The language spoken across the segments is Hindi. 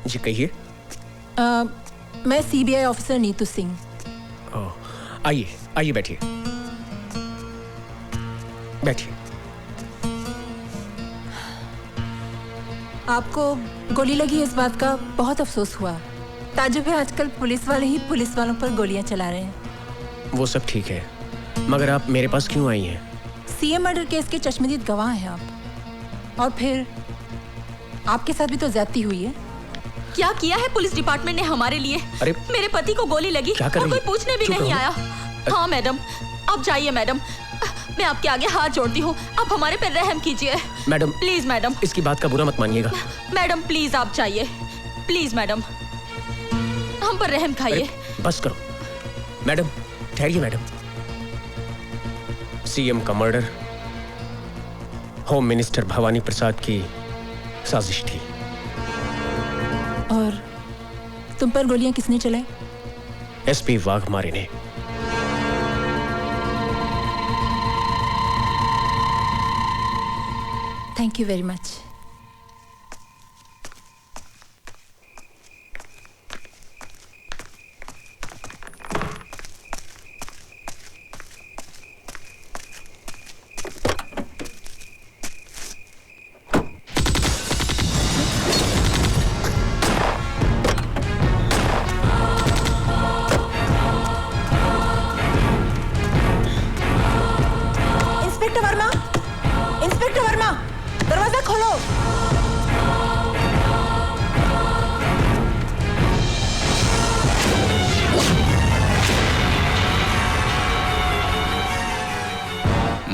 जी कहिए। मैं सीबीआई ऑफिसर नीतू सिंह। आइए आइए, बैठिए बैठिए। आपको गोली लगी इस बात का बहुत अफसोस हुआ। ताजुब है, आजकल पुलिस वाले ही पुलिस वालों पर गोलियां चला रहे हैं। वो सब ठीक है, मगर आप मेरे पास क्यों आई हैं? सीएम मर्डर केस के चश्मदीद गवाह हैं आप, और फिर आपके साथ भी तो ज्यादती हुई है। क्या किया है पुलिस डिपार्टमेंट ने हमारे लिए? अरे मेरे पति को गोली लगी और कोई पूछने भी नहीं आया। हाँ मैडम, आप जाइए मैडम, मैं आपके आगे हाथ जोड़ती हूँ, आप हमारे पे रहम कीजिए मैडम। प्लीज मैडम, इसकी बात का बुरा मत मानिएगा। मैडम प्लीज आप जाइए, प्लीज मैडम, हम पर रहम खाइए। बस करो मैडम, ठहरिए मैडम। सीएम का मर्डर होम मिनिस्टर भवानी प्रसाद की साजिश थी। और तुम पर गोलियां किसने चलाई? एसपी वाघमारे ने। Thank you very much. Inspector Verma, दरवाजा खोलो।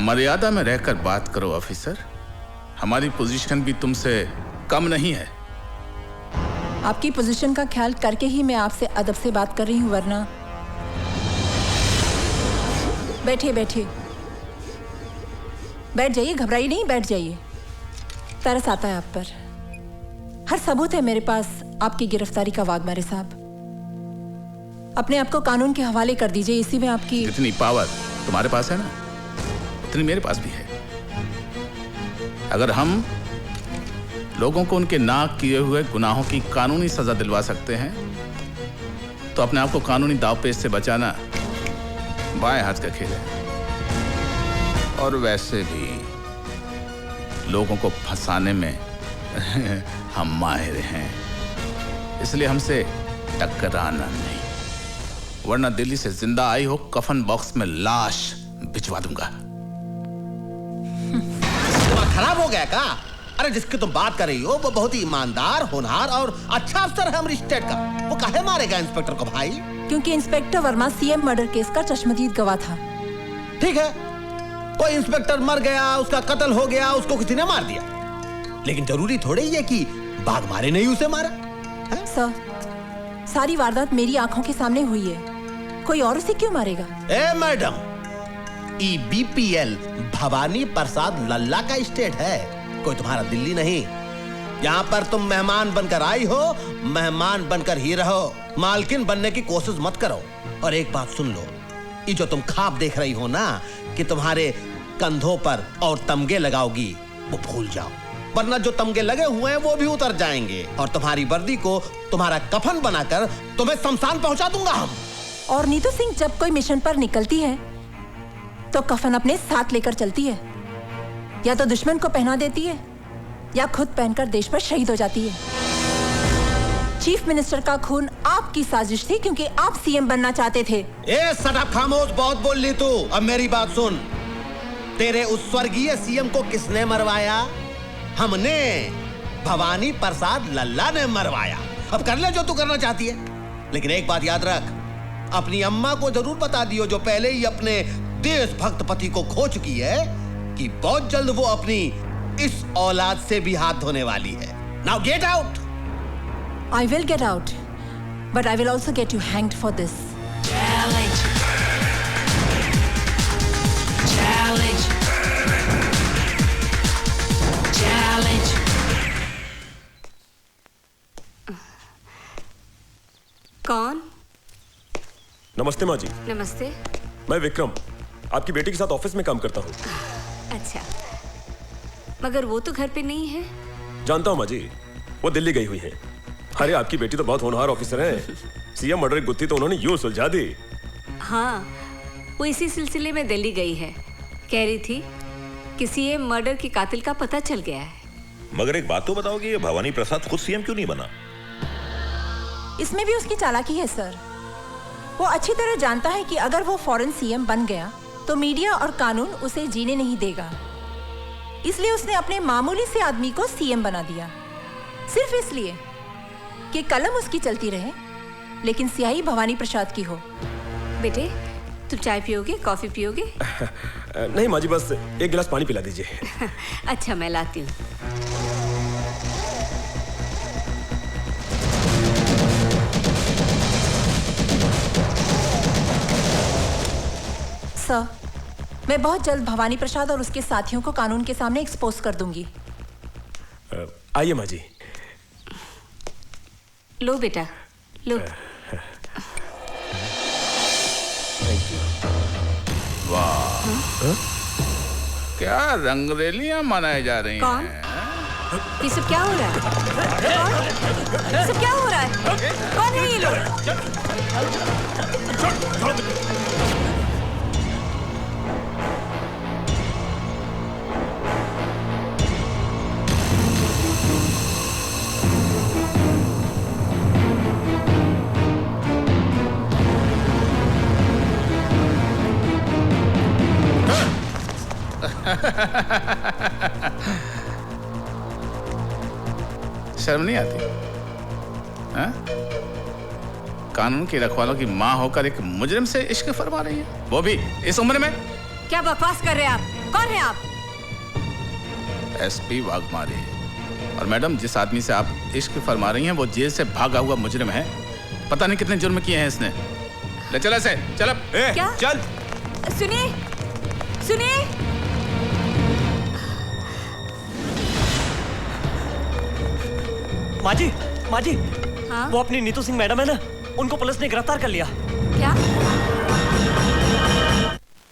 मर्यादा में रहकर बात करो ऑफिसर, हमारी पोजीशन भी तुमसे कम नहीं है। आपकी पोजीशन का ख्याल करके ही मैं आपसे अदब से बात कर रही हूँ, वरना। बैठिए बैठिए, बैठ जाइए, घबराइए नहीं, बैठ जाइए। तरस आता है आप पर। हर सबूत है मेरे पास आपकी गिरफ्तारी का, वाघमारे साहब। अपने आप को कानून के हवाले कर दीजिए, इसी में आपकी जितनी पावर तुम्हारे पास है ना, उतनी मेरे पास भी है। अगर हम लोगों को उनके ना किए हुए गुनाहों की कानूनी सजा दिलवा सकते हैं, तो अपने आप को कानूनी दांवपेच से बचाना बाएं हाथ का खेल है। और वैसे भी लोगों को फंसाने में हम माहिर हैं, इसलिए हमसे टकराना नहीं, वरना दिल्ली से जिंदा आई हो कफन बॉक्स में लाश भिजवा दूंगा। दिमाग खराब हो गया का? अरे जिसकी तुम बात कर रही हो वो बहुत ही ईमानदार, होनहार और अच्छा अफसर है हमारी स्टेट का। वो काहे मारेगा इंस्पेक्टर को भाई? क्योंकि inspector Verma CM murder case का चश्मदीद गवाह था। ठीक है, कोई इंस्पेक्टर मर गया, उसका कत्ल हो गया, उसको किसी ने मार दिया, लेकिन जरूरी थोड़े ही है कि वाघमारे ने ही उसे मारा। सर, सारी वारदात मेरी आंखों के सामने हुई है, कोई और उसे क्यों मारेगा? ए मैडम, EBPL भवानी प्रसाद लल्ला का स्टेट है, कोई तुम्हारा दिल्ली नहीं। यहाँ पर तुम मेहमान बनकर आई हो, मेहमान बनकर ही रहो, मालकिन बनने की कोशिश मत करो। और एक बात सुन लो, ये जो तुम ख्वाब देख रही हो ना कि तुम्हारे कंधों पर और तमगे लगाओगी, वो भूल जाओ, वरना जो तमगे लगे हुए हैं वो भी उतर जाएंगे और तुम्हारी वर्दी को तुम्हारा कफन बनाकर तुम्हें शमशान पहुंचा दूंगा हम। और नीतू सिंह जब कोई मिशन पर निकलती है तो कफन अपने साथ लेकर चलती है, या तो दुश्मन को पहना देती है या खुद पहनकर देश पर शहीद हो जाती है। चीफ मिनिस्टर का खून आपकी साजिश थी, क्योंकि आप सीएम बनना चाहते थे। ए सट अप, खामोश, बहुत बोल ली तू। अब मेरी बात सुन, तेरे उस स्वर्गीय सीएम को किसने मरवाया? हमने, भवानी प्रसाद लल्ला ने मरवाया। अब कर ले जो तू करना चाहती है, लेकिन एक बात याद रख, अपनी अम्मा को जरूर बता दियो, जो पहले ही अपने देशभक्त पति को खो चुकी है, कि बहुत जल्द वो अपनी इस औलाद से भी हाथ धोने वाली है। Now get out. I will get out, but I will also get you hanged for this. Challenge. Challenge. Challenge. कौन? नमस्ते माँ जी। नमस्ते। मैं विक्रम, आपकी बेटी के साथ ऑफिस में काम करता हूँ। अच्छा, मगर वो तो घर पे नहीं है। जानता हूँ माँ जी, वो दिल्ली गई हुई है। अरे आपकी बेटी तो बहुत होनहार ऑफिसर है। सीएम मर्डर की गुत्थी तो उन्होंने यूं सुलझा दी। हाँ, वो इसी सिलसिले में दिल्ली गई है। कह रही थी कि सीएम मर्डर की कातिल का पता चल गया है। मगर एक बात तो बताओ कि ये भवानी प्रसाद खुद सीएम क्यों नहीं बना? इसमें भी उसकी चालाकी है सर। वो अच्छी तरह जानता है कि अगर वो फौरन सीएम बन गया तो मीडिया और कानून उसे जीने नहीं देगा। इसलिए उसने अपने मामूली से आदमी को सीएम बना दिया, सिर्फ इसलिए कि कलम उसकी चलती रहे लेकिन स्याही भवानी प्रसाद की हो। बेटे, तुम चाय पियोगे, कॉफी पियोगे? नहीं माँ जी, बस एक गिलास पानी पिला दीजिए। अच्छा, मैं लाती हूँ। सर, मैं बहुत जल्द भवानी प्रसाद और उसके साथियों को कानून के सामने एक्सपोज कर दूंगी। आइए माँ जी। लो बेटा, लो। वाह, क्या रंगरेलियां मनाई जा रही कौन? हैं? ये सब क्या हो रहा है? कौन? ये सब क्या हो रहा है? कौन है ये लोग? शर्म नहीं आती? हाँ? कानून की रखवालों की माँ होकर एक मुजरिम से इश्क फरमा रही है, वो भी इस उम्र में। क्या बकवास कर रहे हैं आप? कौन है आप? एसपी वाघमारे। और मैडम, जिस आदमी से आप इश्क फरमा रही हैं वो जेल से भागा हुआ मुजरिम है। पता नहीं कितने जुर्म किए हैं इसने। ले चल ऐसे, चल अब। क्या? चल। सुनिए, सुनिए। माँ जी, माँ जी, हाँ? वो अपनी नीतू सिंह मैडम है ना, उनको पुलिस ने गिरफ्तार कर लिया। क्या?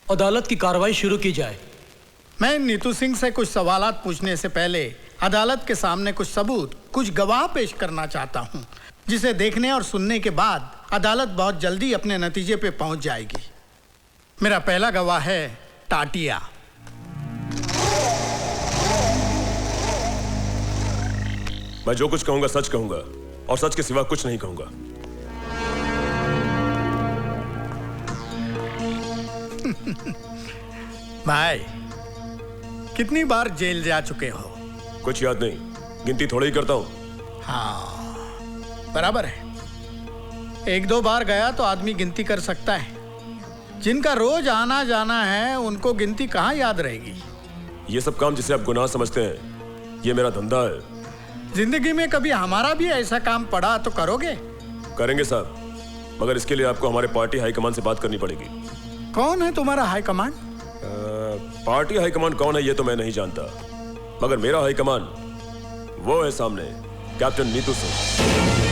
अदालत की कार्रवाई शुरू की जाए। मैं नीतू सिंह से कुछ सवालात पूछने से पहले अदालत के सामने कुछ सबूत, कुछ गवाह पेश करना चाहता हूं, जिसे देखने और सुनने के बाद अदालत बहुत जल्दी अपने नतीजे पे पहुंच जाएगी। मेरा पहला गवाह है टाटिया। मैं जो कुछ कहूंगा सच कहूंगा और सच के सिवा कुछ नहीं कहूंगा। भाई, कितनी बार जेल जा चुके हो? कुछ याद नहीं, गिनती थोड़ी ही करता हूं। हाँ, बराबर है। एक दो बार गया तो आदमी गिनती कर सकता है। जिनका रोज आना जाना है उनको गिनती कहाँ याद रहेगी? ये सब काम जिसे आप गुनाह समझते हैं, ये मेरा धंधा है। जिंदगी में कभी हमारा भी ऐसा काम पड़ा तो करोगे? करेंगे साहब, मगर इसके लिए आपको हमारे पार्टी हाईकमान से बात करनी पड़ेगी। कौन है तुम्हारा हाईकमान? पार्टी हाईकमान कौन है ये तो मैं नहीं जानता, मगर मेरा हाईकमान वो है सामने, कैप्टन नीतू सिंह।